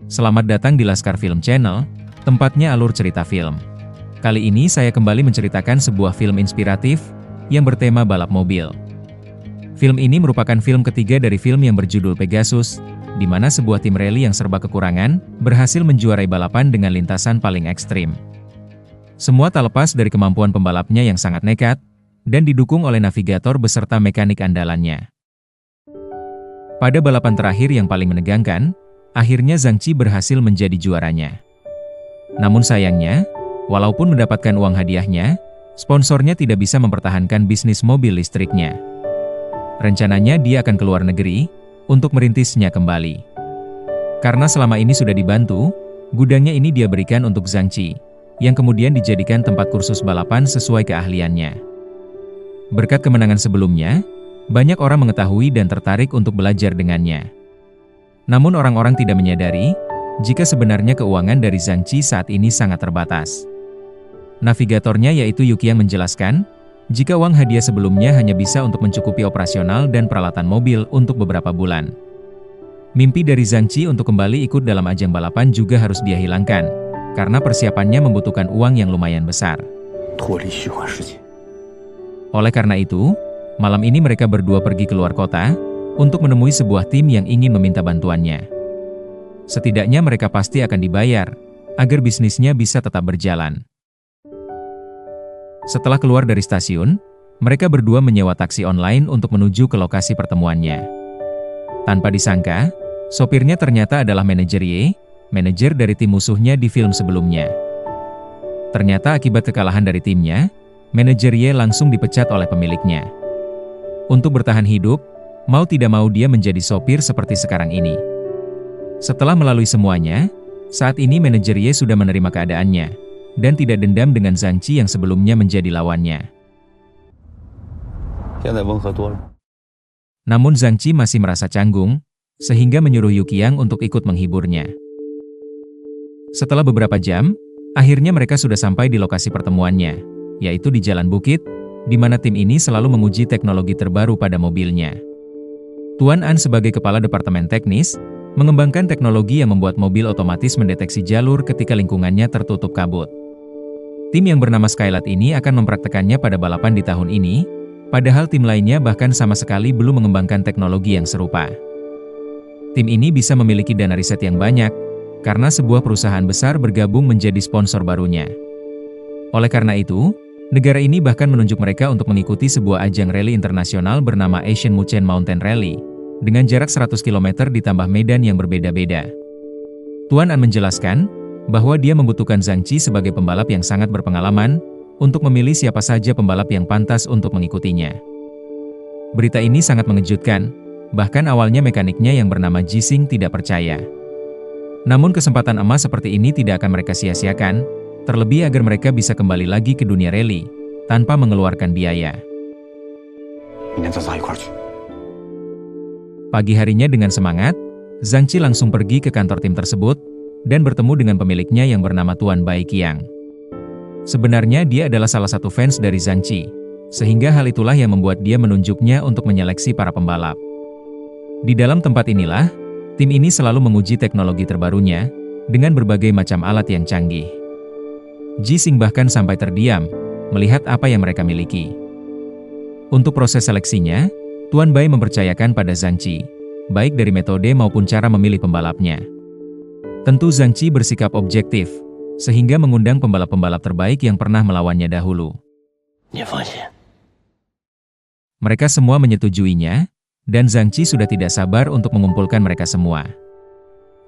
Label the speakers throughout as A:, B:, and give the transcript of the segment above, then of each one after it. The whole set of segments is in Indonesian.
A: Selamat datang di Laskar Film Channel, tempatnya alur cerita film. Kali ini saya kembali menceritakan sebuah film inspiratif yang bertema balap mobil. Film ini merupakan film ketiga dari film yang berjudul Pegasus, di mana sebuah tim rally yang serba kekurangan berhasil menjuarai balapan dengan lintasan paling ekstrim. Semua tak lepas dari kemampuan pembalapnya yang sangat nekat dan didukung oleh navigator beserta mekanik andalannya. Pada balapan terakhir yang paling menegangkan, akhirnya Zhang Qi berhasil menjadi juaranya. Namun sayangnya, walaupun mendapatkan uang hadiahnya, sponsornya tidak bisa mempertahankan bisnis mobil listriknya. Rencananya dia akan keluar negeri untuk merintisnya kembali. Karena selama ini sudah dibantu, gudangnya ini dia berikan untuk Zhang Qi, yang kemudian dijadikan tempat kursus balapan sesuai keahliannya. Berkat kemenangan sebelumnya, banyak orang mengetahui dan tertarik untuk belajar dengannya. Namun orang-orang tidak menyadari, jika sebenarnya keuangan dari Zhang Qi saat ini sangat terbatas. Navigatornya yaitu Yuqiang menjelaskan, jika uang hadiah sebelumnya hanya bisa untuk mencukupi operasional dan peralatan mobil untuk beberapa bulan. Mimpi dari Zhang Qi untuk kembali ikut dalam ajang balapan juga harus dia hilangkan, karena persiapannya membutuhkan uang yang lumayan besar. Oleh karena itu, malam ini mereka berdua pergi keluar kota, untuk menemui sebuah tim yang ingin meminta bantuannya. Setidaknya mereka pasti akan dibayar, agar bisnisnya bisa tetap berjalan. Setelah keluar dari stasiun, mereka berdua menyewa taksi online untuk menuju ke lokasi pertemuannya. Tanpa disangka, sopirnya ternyata adalah manajer Ye, manajer dari tim musuhnya di film sebelumnya. Ternyata akibat kekalahan dari timnya, manajer Ye langsung dipecat oleh pemiliknya. Untuk bertahan hidup, mau tidak mau dia menjadi sopir seperti sekarang ini. Setelah melalui semuanya, saat ini manajer Ye sudah menerima keadaannya, dan tidak dendam dengan Zhang Qi yang sebelumnya menjadi lawannya. Namun Zhang Qi masih merasa canggung, sehingga menyuruh Yuqiang untuk ikut menghiburnya. Setelah beberapa jam, akhirnya mereka sudah sampai di lokasi pertemuannya, yaitu di Jalan Bukit, di mana tim ini selalu menguji teknologi terbaru pada mobilnya. Tuan An sebagai kepala departemen teknis, mengembangkan teknologi yang membuat mobil otomatis mendeteksi jalur ketika lingkungannya tertutup kabut. Tim yang bernama Skylight ini akan mempraktekannya pada balapan di tahun ini, padahal tim lainnya bahkan sama sekali belum mengembangkan teknologi yang serupa. Tim ini bisa memiliki dana riset yang banyak, karena sebuah perusahaan besar bergabung menjadi sponsor barunya. Oleh karena itu, negara ini bahkan menunjuk mereka untuk mengikuti sebuah ajang rally internasional bernama Asian Muchen Mountain Rally, dengan jarak 100 km ditambah medan yang berbeda-beda. Tuan An menjelaskan, bahwa dia membutuhkan Zhang Qi sebagai pembalap yang sangat berpengalaman, untuk memilih siapa saja pembalap yang pantas untuk mengikutinya. Berita ini sangat mengejutkan, bahkan awalnya mekaniknya yang bernama Jising tidak percaya. Namun kesempatan emas seperti ini tidak akan mereka sia-siakan, terlebih agar mereka bisa kembali lagi ke dunia rally, tanpa mengeluarkan biaya. Pagi harinya dengan semangat, Zhang Qi langsung pergi ke kantor tim tersebut, dan bertemu dengan pemiliknya yang bernama Tuan Bai Qiang. Sebenarnya dia adalah salah satu fans dari Zhang Qi, sehingga hal itulah yang membuat dia menunjuknya untuk menyeleksi para pembalap. Di dalam tempat inilah, tim ini selalu menguji teknologi terbarunya, dengan berbagai macam alat yang canggih. Jising bahkan sampai terdiam, melihat apa yang mereka miliki. Untuk proses seleksinya, Tuan Bai mempercayakan pada Zhang Qi, baik dari metode maupun cara memilih pembalapnya. Tentu Zhang Qi bersikap objektif, sehingga mengundang pembalap-pembalap terbaik yang pernah melawannya dahulu. Mereka semua menyetujuinya, dan Zhang Qi sudah tidak sabar untuk mengumpulkan mereka semua.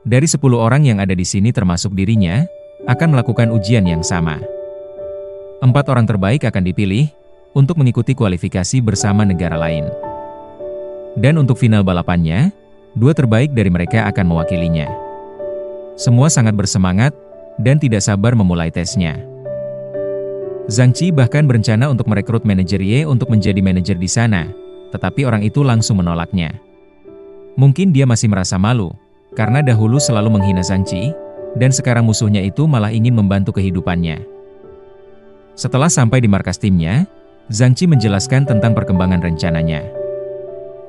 A: Dari 10 orang yang ada di sini termasuk dirinya, akan melakukan ujian yang sama. 4 orang terbaik akan dipilih untuk mengikuti kualifikasi bersama negara lain. Dan untuk final balapannya, 2 terbaik dari mereka akan mewakilinya. Semua sangat bersemangat dan tidak sabar memulai tesnya. Zhang Qi bahkan berencana untuk merekrut manajer Ye untuk menjadi manajer di sana, tetapi orang itu langsung menolaknya. Mungkin dia masih merasa malu, karena dahulu selalu menghina Zhang Qi, dan sekarang musuhnya itu malah ingin membantu kehidupannya. Setelah sampai di markas timnya, Zhang Qi menjelaskan tentang perkembangan rencananya.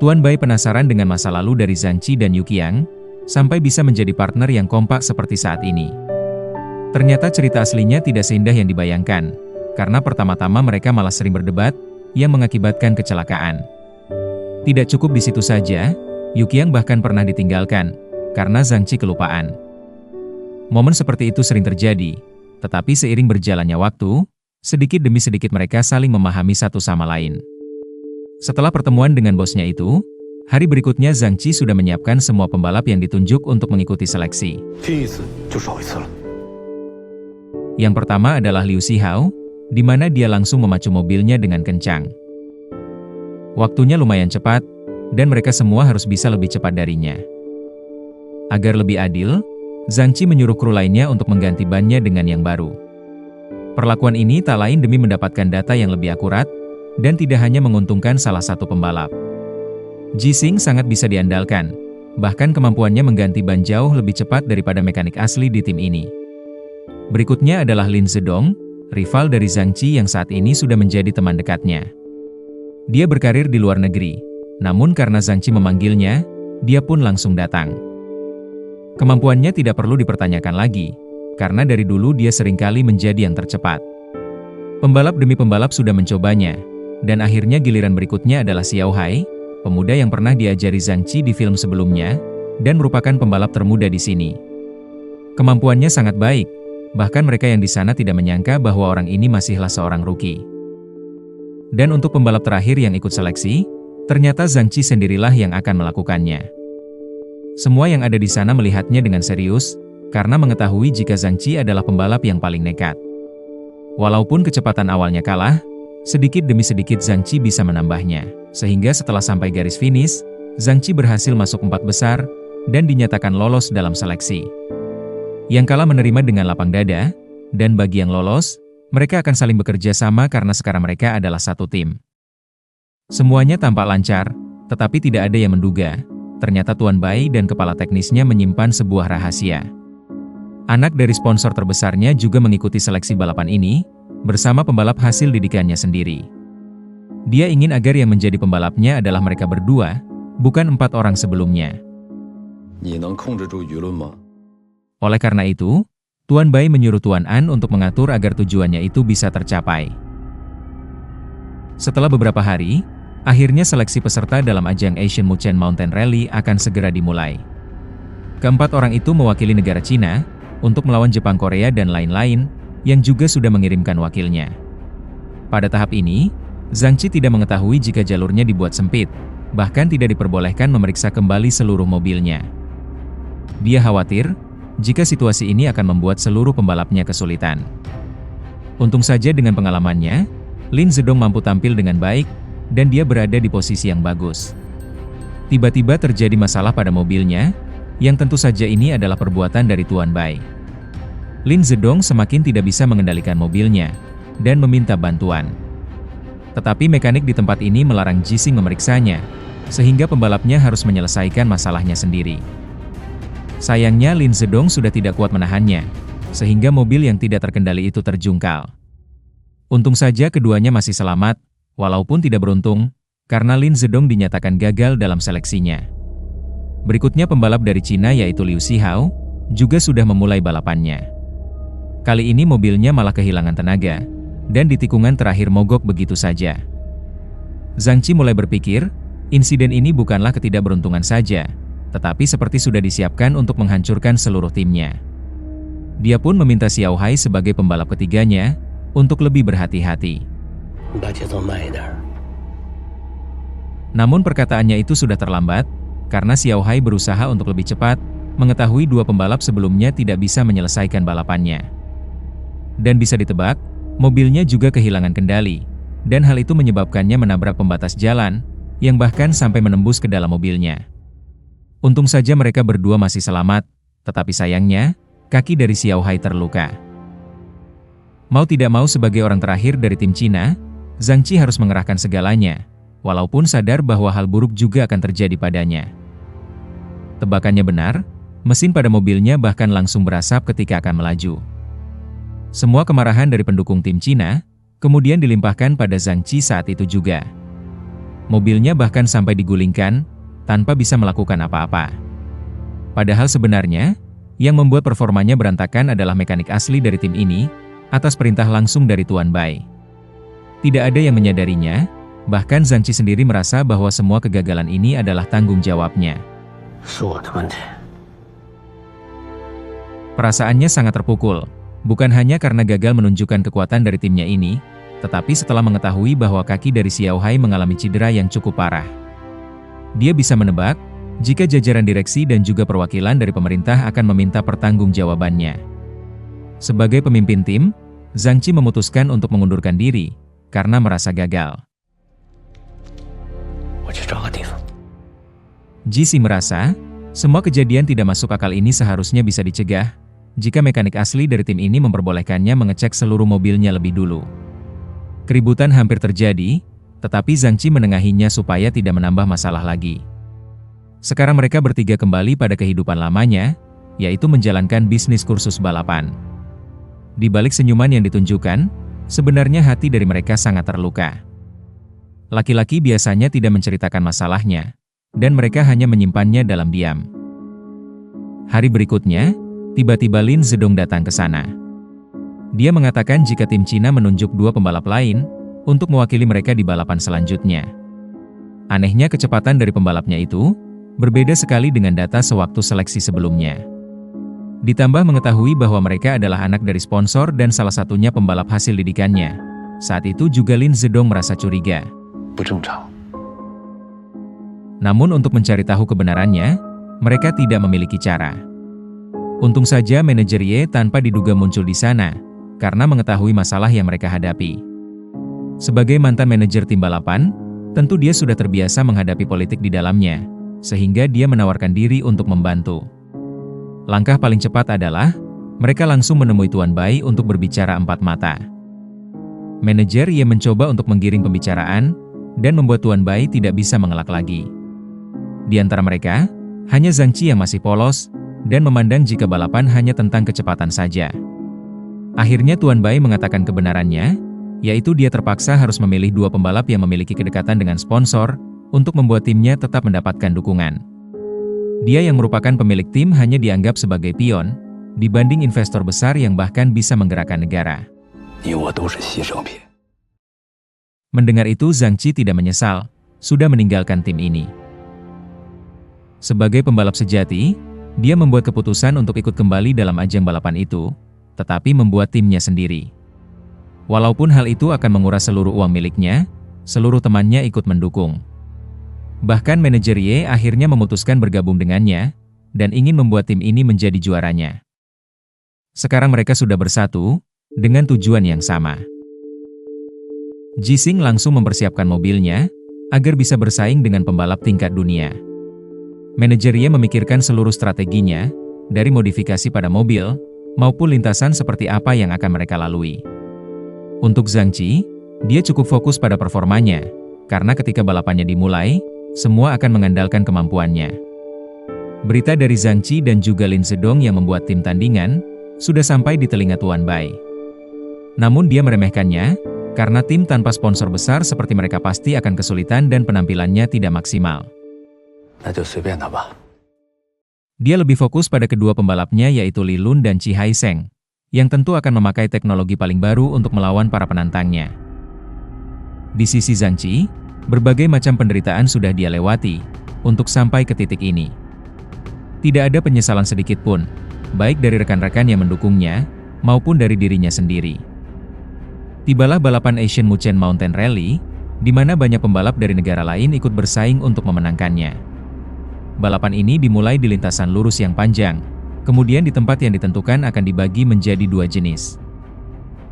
A: Tuan Bai penasaran dengan masa lalu dari Zhang Qi dan Yu Qiang, sampai bisa menjadi partner yang kompak seperti saat ini. Ternyata cerita aslinya tidak seindah yang dibayangkan, karena pertama-tama mereka malah sering berdebat, yang mengakibatkan kecelakaan. Tidak cukup di situ saja, Yu Qiang bahkan pernah ditinggalkan, karena Zhang Qi kelupaan. Momen seperti itu sering terjadi, tetapi seiring berjalannya waktu, sedikit demi sedikit mereka saling memahami satu sama lain. Setelah pertemuan dengan bosnya itu, hari berikutnya Zhang Qi sudah menyiapkan semua pembalap yang ditunjuk untuk mengikuti seleksi. Yang pertama adalah Liu Xihao, di mana dia langsung memacu mobilnya dengan kencang. Waktunya lumayan cepat, dan mereka semua harus bisa lebih cepat darinya. Agar lebih adil, Zhang Qi menyuruh kru lainnya untuk mengganti bannya dengan yang baru. Perlakuan ini tak lain demi mendapatkan data yang lebih akurat, dan tidak hanya menguntungkan salah satu pembalap. Jixing sangat bisa diandalkan, bahkan kemampuannya mengganti ban jauh lebih cepat daripada mekanik asli di tim ini. Berikutnya adalah Lin Zedong, rival dari Zhang Qi yang saat ini sudah menjadi teman dekatnya. Dia berkarir di luar negeri, namun karena Zhang Qi memanggilnya, dia pun langsung datang. Kemampuannya tidak perlu dipertanyakan lagi, karena dari dulu dia seringkali menjadi yang tercepat. Pembalap demi pembalap sudah mencobanya, dan akhirnya giliran berikutnya adalah Xiao Hai, pemuda yang pernah diajari Zhang Qi di film sebelumnya, dan merupakan pembalap termuda di sini. Kemampuannya sangat baik, bahkan mereka yang di sana tidak menyangka bahwa orang ini masihlah seorang rookie. Dan untuk pembalap terakhir yang ikut seleksi, ternyata Zhang Qi sendirilah yang akan melakukannya. Semua yang ada di sana melihatnya dengan serius, karena mengetahui jika Zhang Qi adalah pembalap yang paling nekat. Walaupun kecepatan awalnya kalah, sedikit demi sedikit Zhang Qi bisa menambahnya, sehingga setelah sampai garis finish, Zhang Qi berhasil masuk 4 besar, dan dinyatakan lolos dalam seleksi. Yang kalah menerima dengan lapang dada, dan bagi yang lolos, mereka akan saling bekerja sama karena sekarang mereka adalah satu tim. Semuanya tampak lancar, tetapi tidak ada yang menduga, ternyata Tuan Bai dan kepala teknisnya menyimpan sebuah rahasia. Anak dari sponsor terbesarnya juga mengikuti seleksi balapan ini, bersama pembalap hasil didikannya sendiri. Dia ingin agar yang menjadi pembalapnya adalah mereka berdua, bukan 4 orang sebelumnya. Oleh karena itu, Tuan Bai menyuruh Tuan An untuk mengatur agar tujuannya itu bisa tercapai. Setelah beberapa hari, akhirnya seleksi peserta dalam ajang Asian Muchen Mountain Rally akan segera dimulai. Keempat orang itu mewakili negara Cina, untuk melawan Jepang, Korea, dan lain-lain, yang juga sudah mengirimkan wakilnya. Pada tahap ini, Zhang Qi tidak mengetahui jika jalurnya dibuat sempit, bahkan tidak diperbolehkan memeriksa kembali seluruh mobilnya. Dia khawatir, jika situasi ini akan membuat seluruh pembalapnya kesulitan. Untung saja dengan pengalamannya, Lin Zedong mampu tampil dengan baik, dan dia berada di posisi yang bagus. Tiba-tiba terjadi masalah pada mobilnya, yang tentu saja ini adalah perbuatan dari Tuan Bai. Lin Zedong semakin tidak bisa mengendalikan mobilnya, dan meminta bantuan. Tetapi mekanik di tempat ini melarang Jixing memeriksanya, sehingga pembalapnya harus menyelesaikan masalahnya sendiri. Sayangnya Lin Zedong sudah tidak kuat menahannya, sehingga mobil yang tidak terkendali itu terjungkal. Untung saja keduanya masih selamat, walaupun tidak beruntung, karena Lin Zedong dinyatakan gagal dalam seleksinya. Berikutnya pembalap dari Cina yaitu Liu Xihao, juga sudah memulai balapannya. Kali ini mobilnya malah kehilangan tenaga, dan di tikungan terakhir mogok begitu saja. Zhang Qi mulai berpikir, insiden ini bukanlah ketidakberuntungan saja, tetapi seperti sudah disiapkan untuk menghancurkan seluruh timnya. Dia pun meminta Xiao Hai sebagai pembalap ketiganya, untuk lebih berhati-hati. Namun perkataannya itu sudah terlambat, karena Xiao Hai berusaha untuk lebih cepat, mengetahui 2 pembalap sebelumnya tidak bisa menyelesaikan balapannya. Dan bisa ditebak, mobilnya juga kehilangan kendali, dan hal itu menyebabkannya menabrak pembatas jalan, yang bahkan sampai menembus ke dalam mobilnya. Untung saja mereka berdua masih selamat, tetapi sayangnya, kaki dari Xiao Hai terluka. Mau tidak mau sebagai orang terakhir dari tim Cina, Zhang Qi harus mengerahkan segalanya, walaupun sadar bahwa hal buruk juga akan terjadi padanya. Tebakannya benar, mesin pada mobilnya bahkan langsung berasap ketika akan melaju. Semua kemarahan dari pendukung tim Cina, kemudian dilimpahkan pada Zhang Qi saat itu juga. Mobilnya bahkan sampai digulingkan, tanpa bisa melakukan apa-apa. Padahal sebenarnya, yang membuat performanya berantakan adalah mekanik asli dari tim ini, atas perintah langsung dari Tuan Bai. Tidak ada yang menyadarinya, bahkan Zhang Qi sendiri merasa bahwa semua kegagalan ini adalah tanggung jawabnya. Perasaannya sangat terpukul, bukan hanya karena gagal menunjukkan kekuatan dari timnya ini, tetapi setelah mengetahui bahwa kaki dari Xiao Hai mengalami cedera yang cukup parah. Dia bisa menebak, jika jajaran direksi dan juga perwakilan dari pemerintah akan meminta pertanggungjawabannya. Sebagai pemimpin tim, Zhang Qi memutuskan untuk mengundurkan diri, karena merasa gagal. Jisi merasa, semua kejadian tidak masuk akal ini seharusnya bisa dicegah, jika mekanik asli dari tim ini memperbolehkannya mengecek seluruh mobilnya lebih dulu. Keributan hampir terjadi, tetapi Zhang Qi menengahinya supaya tidak menambah masalah lagi. Sekarang mereka bertiga kembali pada kehidupan lamanya, yaitu menjalankan bisnis kursus balapan. Di balik senyuman yang ditunjukkan, sebenarnya hati dari mereka sangat terluka. Laki-laki biasanya tidak menceritakan masalahnya, dan mereka hanya menyimpannya dalam diam. Hari berikutnya, tiba-tiba Lin Zedong datang ke sana. Dia mengatakan jika tim Cina menunjuk 2 pembalap lain untuk mewakili mereka di balapan selanjutnya. Anehnya kecepatan dari pembalapnya itu berbeda sekali dengan data sewaktu seleksi sebelumnya. Ditambah mengetahui bahwa mereka adalah anak dari sponsor dan salah satunya pembalap hasil didikannya. Saat itu juga Lin Zedong merasa curiga. Namun untuk mencari tahu kebenarannya, mereka tidak memiliki cara. Untung saja manajer Ye tanpa diduga muncul di sana, karena mengetahui masalah yang mereka hadapi. Sebagai mantan manajer tim balapan, tentu dia sudah terbiasa menghadapi politik di dalamnya, sehingga dia menawarkan diri untuk membantu. Langkah paling cepat adalah, mereka langsung menemui Tuan Bai untuk berbicara 4 mata. Manajer Ye mencoba untuk menggiring pembicaraan, dan membuat Tuan Bai tidak bisa mengelak lagi. Di antara mereka, hanya Zhang Qi yang masih polos, dan memandang jika balapan hanya tentang kecepatan saja. Akhirnya Tuan Bai mengatakan kebenarannya, yaitu dia terpaksa harus memilih 2 pembalap yang memiliki kedekatan dengan sponsor, untuk membuat timnya tetap mendapatkan dukungan. Dia yang merupakan pemilik tim hanya dianggap sebagai pion, dibanding investor besar yang bahkan bisa menggerakkan negara. Mendengar itu Zhang Qi tidak menyesal, sudah meninggalkan tim ini. Sebagai pembalap sejati, dia membuat keputusan untuk ikut kembali dalam ajang balapan itu, tetapi membuat timnya sendiri. Walaupun hal itu akan menguras seluruh uang miliknya, seluruh temannya ikut mendukung. Bahkan manajer Ye akhirnya memutuskan bergabung dengannya, dan ingin membuat tim ini menjadi juaranya. Sekarang mereka sudah bersatu, dengan tujuan yang sama. Jising langsung mempersiapkan mobilnya, agar bisa bersaing dengan pembalap tingkat dunia. Manajer Ye memikirkan seluruh strateginya, dari modifikasi pada mobil, maupun lintasan seperti apa yang akan mereka lalui. Untuk Zhang Qi, dia cukup fokus pada performanya, karena ketika balapannya dimulai, semua akan mengandalkan kemampuannya. Berita dari Zhang Qi dan juga Lin Zedong yang membuat tim tandingan, sudah sampai di telinga Tuan Bai. Namun dia meremehkannya, karena tim tanpa sponsor besar seperti mereka pasti akan kesulitan dan penampilannya tidak maksimal. Dia lebih fokus pada kedua pembalapnya yaitu Li Lun dan Chi Haiseng, yang tentu akan memakai teknologi paling baru untuk melawan para penantangnya. Di sisi Zhang Qi, berbagai macam penderitaan sudah dia lewati, untuk sampai ke titik ini. Tidak ada penyesalan sedikit pun, baik dari rekan-rekan yang mendukungnya, maupun dari dirinya sendiri. Tibalah balapan Asian Muchen Mountain Rally, di mana banyak pembalap dari negara lain ikut bersaing untuk memenangkannya. Balapan ini dimulai di lintasan lurus yang panjang, kemudian di tempat yang ditentukan akan dibagi menjadi 2 jenis.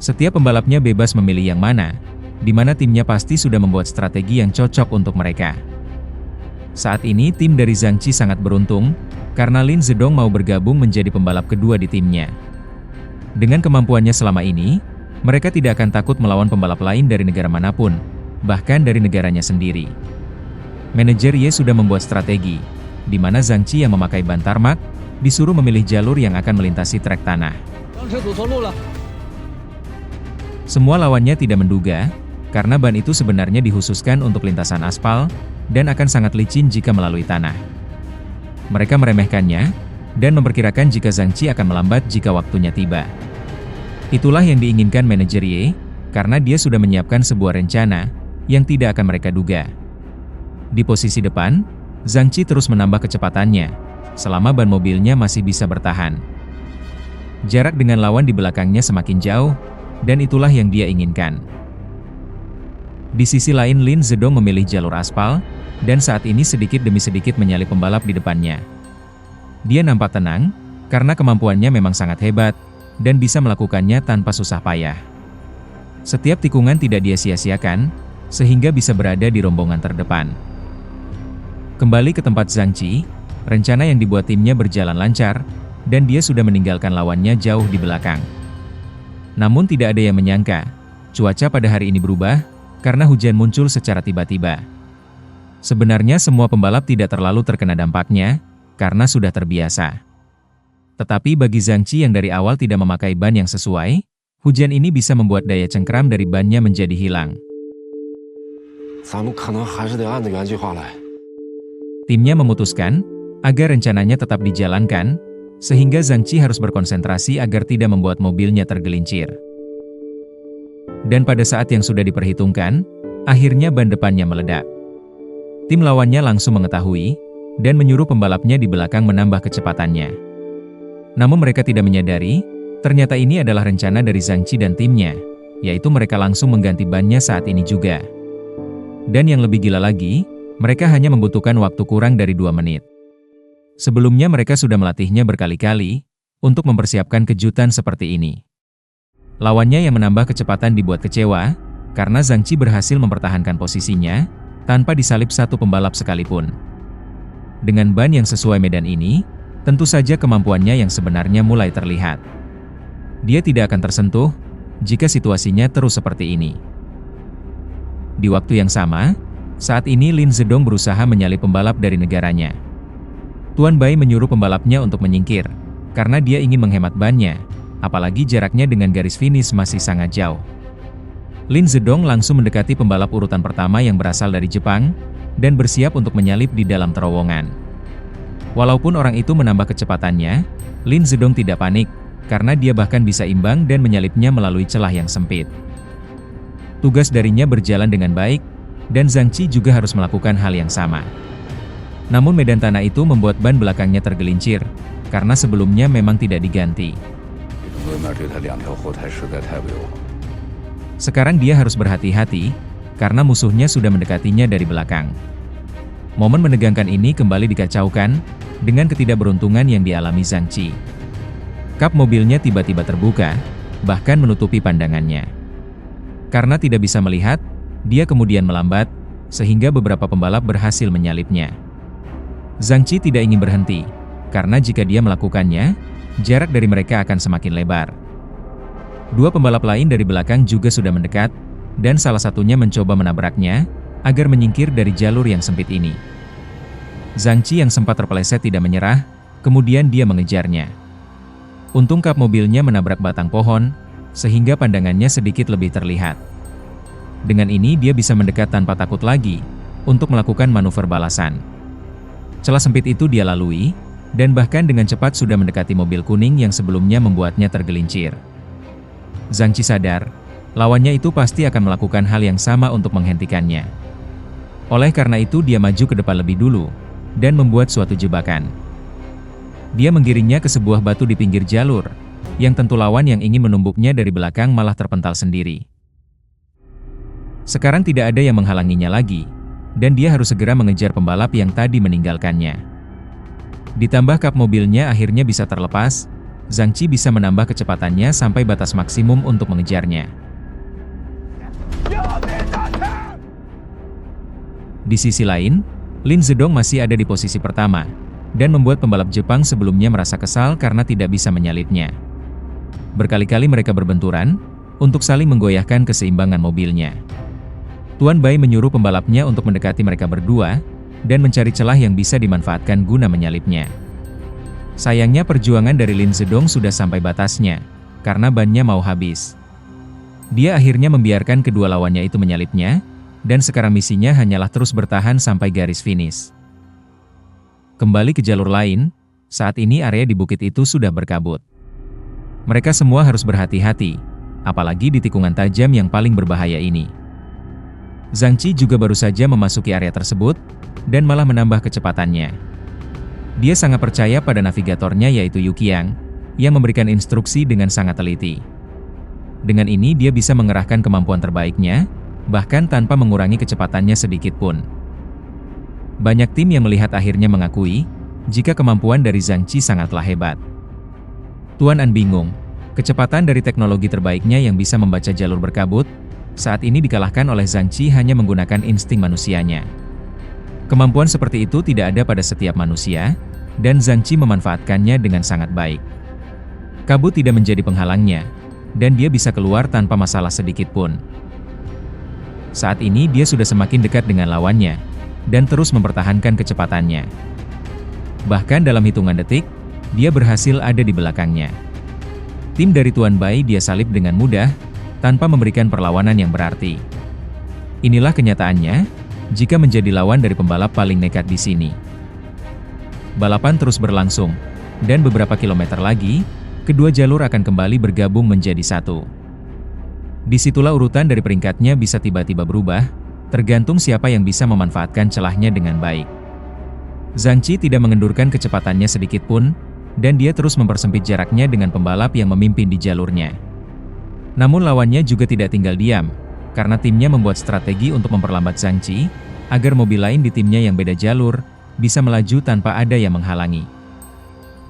A: Setiap pembalapnya bebas memilih yang mana, di mana timnya pasti sudah membuat strategi yang cocok untuk mereka. Saat ini tim dari Zhang Qi sangat beruntung, karena Lin Zedong mau bergabung menjadi pembalap kedua di timnya. Dengan kemampuannya selama ini, mereka tidak akan takut melawan pembalap lain dari negara manapun, bahkan dari negaranya sendiri. Manajer Ye sudah membuat strategi, di mana Zhang Qi yang memakai ban tarmak, disuruh memilih jalur yang akan melintasi trek tanah. Semua lawannya tidak menduga, karena ban itu sebenarnya dikhususkan untuk lintasan aspal, dan akan sangat licin jika melalui tanah. Mereka meremehkannya, dan memperkirakan jika Zhang Qi akan melambat jika waktunya tiba. Itulah yang diinginkan manajer Ye, karena dia sudah menyiapkan sebuah rencana, yang tidak akan mereka duga. Di posisi depan, Zhang Qi terus menambah kecepatannya, selama ban mobilnya masih bisa bertahan. Jarak dengan lawan di belakangnya semakin jauh, dan itulah yang dia inginkan. Di sisi lain Lin Zedong memilih jalur aspal, dan saat ini sedikit demi sedikit menyalip pembalap di depannya. Dia nampak tenang, karena kemampuannya memang sangat hebat, dan bisa melakukannya tanpa susah payah. Setiap tikungan tidak dia sia-siakan, sehingga bisa berada di rombongan terdepan. Kembali ke tempat Zhang Qi, rencana yang dibuat timnya berjalan lancar, dan dia sudah meninggalkan lawannya jauh di belakang. Namun tidak ada yang menyangka, cuaca pada hari ini berubah, karena hujan muncul secara tiba-tiba. Sebenarnya semua pembalap tidak terlalu terkena dampaknya, karena sudah terbiasa. Tetapi bagi Zhang Qi yang dari awal tidak memakai ban yang sesuai, hujan ini bisa membuat daya cengkram dari bannya menjadi hilang. Timnya memutuskan, agar rencananya tetap dijalankan, sehingga Zhang Qi harus berkonsentrasi agar tidak membuat mobilnya tergelincir. Dan pada saat yang sudah diperhitungkan, akhirnya ban depannya meledak. Tim lawannya langsung mengetahui, dan menyuruh pembalapnya di belakang menambah kecepatannya. Namun mereka tidak menyadari, ternyata ini adalah rencana dari Zhang Qi dan timnya, yaitu mereka langsung mengganti bannya saat ini juga. Dan yang lebih gila lagi, mereka hanya membutuhkan waktu kurang dari 2 menit. Sebelumnya mereka sudah melatihnya berkali-kali, untuk mempersiapkan kejutan seperti ini. Lawannya yang menambah kecepatan dibuat kecewa, karena Zhang Qi berhasil mempertahankan posisinya, tanpa disalip satu pembalap sekalipun. Dengan ban yang sesuai medan ini, tentu saja kemampuannya yang sebenarnya mulai terlihat. Dia tidak akan tersentuh, jika situasinya terus seperti ini. Di waktu yang sama, saat ini Lin Zedong berusaha menyalip pembalap dari negaranya. Tuan Bai menyuruh pembalapnya untuk menyingkir, karena dia ingin menghemat bannya, apalagi jaraknya dengan garis finish masih sangat jauh. Lin Zedong langsung mendekati pembalap urutan pertama yang berasal dari Jepang, dan bersiap untuk menyalip di dalam terowongan. Walaupun orang itu menambah kecepatannya, Lin Zedong tidak panik, karena dia bahkan bisa imbang dan menyalipnya melalui celah yang sempit. Tugas darinya berjalan dengan baik, dan Zhang Qi juga harus melakukan hal yang sama. Namun medan tanah itu membuat ban belakangnya tergelincir, karena sebelumnya memang tidak diganti. Sekarang dia harus berhati-hati, karena musuhnya sudah mendekatinya dari belakang. Momen menegangkan ini kembali dikacaukan, dengan ketidakberuntungan yang dialami Zhang Qi. Kap mobilnya tiba-tiba terbuka, bahkan menutupi pandangannya. Karena tidak bisa melihat, dia kemudian melambat, sehingga beberapa pembalap berhasil menyalipnya. Zhang Qi tidak ingin berhenti, karena jika dia melakukannya, jarak dari mereka akan semakin lebar. Dua pembalap lain dari belakang juga sudah mendekat, dan salah satunya mencoba menabraknya, agar menyingkir dari jalur yang sempit ini. Zhang Qi yang sempat terpeleset tidak menyerah, kemudian dia mengejarnya. Untung kap mobilnya menabrak batang pohon, sehingga pandangannya sedikit lebih terlihat. Dengan ini dia bisa mendekat tanpa takut lagi, untuk melakukan manuver balasan. Celah sempit itu dia lalui, dan bahkan dengan cepat sudah mendekati mobil kuning yang sebelumnya membuatnya tergelincir. Zhang Qi sadar, lawannya itu pasti akan melakukan hal yang sama untuk menghentikannya. Oleh karena itu dia maju ke depan lebih dulu, dan membuat suatu jebakan. Dia menggiringnya ke sebuah batu di pinggir jalur, yang tentu lawan yang ingin menumbuknya dari belakang malah terpental sendiri. Sekarang tidak ada yang menghalanginya lagi, dan dia harus segera mengejar pembalap yang tadi meninggalkannya. Ditambah kap mobilnya akhirnya bisa terlepas, Zhang Qi bisa menambah kecepatannya sampai batas maksimum untuk mengejarnya. Di sisi lain, Lin Zedong masih ada di posisi pertama, dan membuat pembalap Jepang sebelumnya merasa kesal karena tidak bisa menyalipnya. Berkali-kali mereka berbenturan, untuk saling menggoyahkan keseimbangan mobilnya. Tuan Bai menyuruh pembalapnya untuk mendekati mereka berdua, dan mencari celah yang bisa dimanfaatkan guna menyalipnya. Sayangnya perjuangan dari Lin Zedong sudah sampai batasnya, karena bannya mau habis. Dia akhirnya membiarkan kedua lawannya itu menyalipnya, dan sekarang misinya hanyalah terus bertahan sampai garis finish. Kembali ke jalur lain, saat ini area di bukit itu sudah berkabut. Mereka semua harus berhati-hati, apalagi di tikungan tajam yang paling berbahaya ini. Zhang Qi juga baru saja memasuki area tersebut, dan malah menambah kecepatannya. Dia sangat percaya pada navigatornya yaitu Yu Qiang, yang memberikan instruksi dengan sangat teliti. Dengan ini dia bisa mengerahkan kemampuan terbaiknya, bahkan tanpa mengurangi kecepatannya sedikit pun. Banyak tim yang melihat akhirnya mengakui, jika kemampuan dari Zhang Qi sangatlah hebat. Tuan An bingung, kecepatan dari teknologi terbaiknya yang bisa membaca jalur berkabut, saat ini dikalahkan oleh Zhang Qi hanya menggunakan insting manusianya. Kemampuan seperti itu tidak ada pada setiap manusia, dan Zhang Qi memanfaatkannya dengan sangat baik. Kabut tidak menjadi penghalangnya, dan dia bisa keluar tanpa masalah sedikit pun. Saat ini dia sudah semakin dekat dengan lawannya, dan terus mempertahankan kecepatannya. Bahkan dalam hitungan detik, dia berhasil ada di belakangnya. Tim dari Tuan Bai dia salib dengan mudah, tanpa memberikan perlawanan yang berarti. Inilah kenyataannya, jika menjadi lawan dari pembalap paling nekat di sini. Balapan terus berlangsung, dan beberapa kilometer lagi, kedua jalur akan kembali bergabung menjadi satu. Disitulah urutan dari peringkatnya bisa tiba-tiba berubah, tergantung siapa yang bisa memanfaatkan celahnya dengan baik. Zhang Qi tidak mengendurkan kecepatannya sedikit pun, dan dia terus mempersempit jaraknya dengan pembalap yang memimpin di jalurnya. Namun lawannya juga tidak tinggal diam, karena timnya membuat strategi untuk memperlambat Zhang Qi, agar mobil lain di timnya yang beda jalur, bisa melaju tanpa ada yang menghalangi.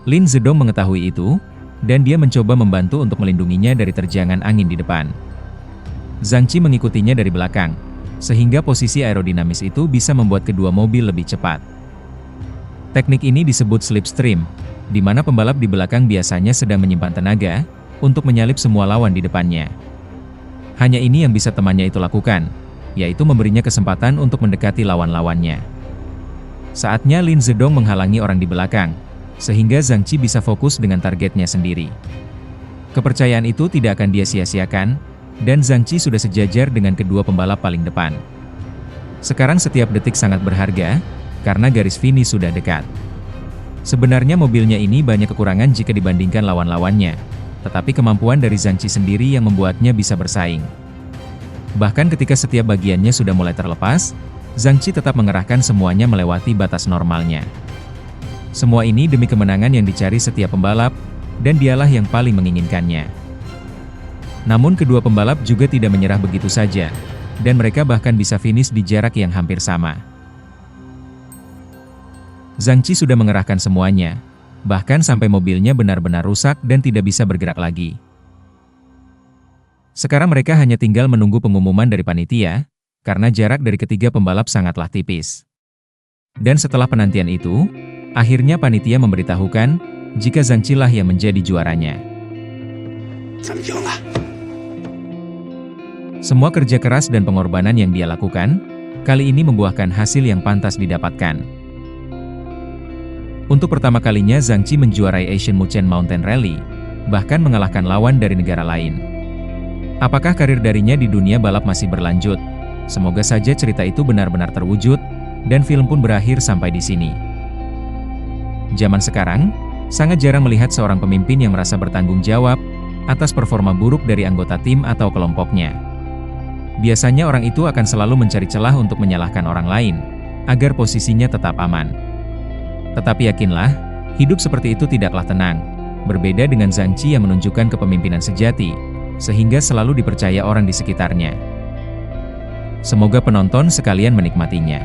A: Lin Zedong mengetahui itu, dan dia mencoba membantu untuk melindunginya dari terjangan angin di depan. Zhang Qi mengikutinya dari belakang, sehingga posisi aerodinamis itu bisa membuat kedua mobil lebih cepat. Teknik ini disebut slipstream, di mana pembalap di belakang biasanya sedang menyimpan tenaga, untuk menyalip semua lawan di depannya. Hanya ini yang bisa temannya itu lakukan, yaitu memberinya kesempatan untuk mendekati lawan-lawannya. Saatnya Lin Zedong menghalangi orang di belakang, sehingga Zhang Qi bisa fokus dengan targetnya sendiri. Kepercayaan itu tidak akan dia sia-siakan, dan Zhang Qi sudah sejajar dengan kedua pembalap paling depan. Sekarang setiap detik sangat berharga, karena garis finish sudah dekat. Sebenarnya mobilnya ini banyak kekurangan jika dibandingkan lawan-lawannya, tetapi kemampuan dari Zhang Qi sendiri yang membuatnya bisa bersaing. Bahkan ketika setiap bagiannya sudah mulai terlepas, Zhang Qi tetap mengerahkan semuanya melewati batas normalnya. Semua ini demi kemenangan yang dicari setiap pembalap, dan dialah yang paling menginginkannya. Namun kedua pembalap juga tidak menyerah begitu saja, dan mereka bahkan bisa finish di jarak yang hampir sama. Zhang Qi sudah mengerahkan semuanya, bahkan sampai mobilnya benar-benar rusak dan tidak bisa bergerak lagi. Sekarang mereka hanya tinggal menunggu pengumuman dari panitia, karena jarak dari ketiga pembalap sangatlah tipis. Dan setelah penantian itu, akhirnya panitia memberitahukan, jika Zhang Qi lah yang menjadi juaranya. Semua kerja keras dan pengorbanan yang dia lakukan, kali ini membuahkan hasil yang pantas didapatkan. Untuk pertama kalinya Zhang Qi menjuarai Asian Muchen Mountain Rally, bahkan mengalahkan lawan dari negara lain. Apakah karir darinya di dunia balap masih berlanjut? Semoga saja cerita itu benar-benar terwujud, dan film pun berakhir sampai di sini. Zaman sekarang, sangat jarang melihat seorang pemimpin yang merasa bertanggung jawab atas performa buruk dari anggota tim atau kelompoknya. Biasanya orang itu akan selalu mencari celah untuk menyalahkan orang lain, agar posisinya tetap aman. Tetapi yakinlah, hidup seperti itu tidaklah tenang. Berbeda dengan Zhang Qi yang menunjukkan kepemimpinan sejati, sehingga selalu dipercaya orang di sekitarnya. Semoga penonton sekalian menikmatinya.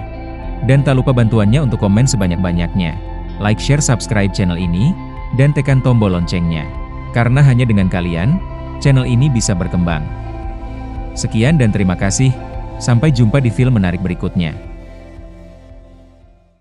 A: Dan tak lupa bantuannya untuk komen sebanyak-banyaknya. Like, share, subscribe channel ini, dan tekan tombol loncengnya. Karena hanya dengan kalian, channel ini bisa berkembang. Sekian dan terima kasih, sampai jumpa di film menarik berikutnya.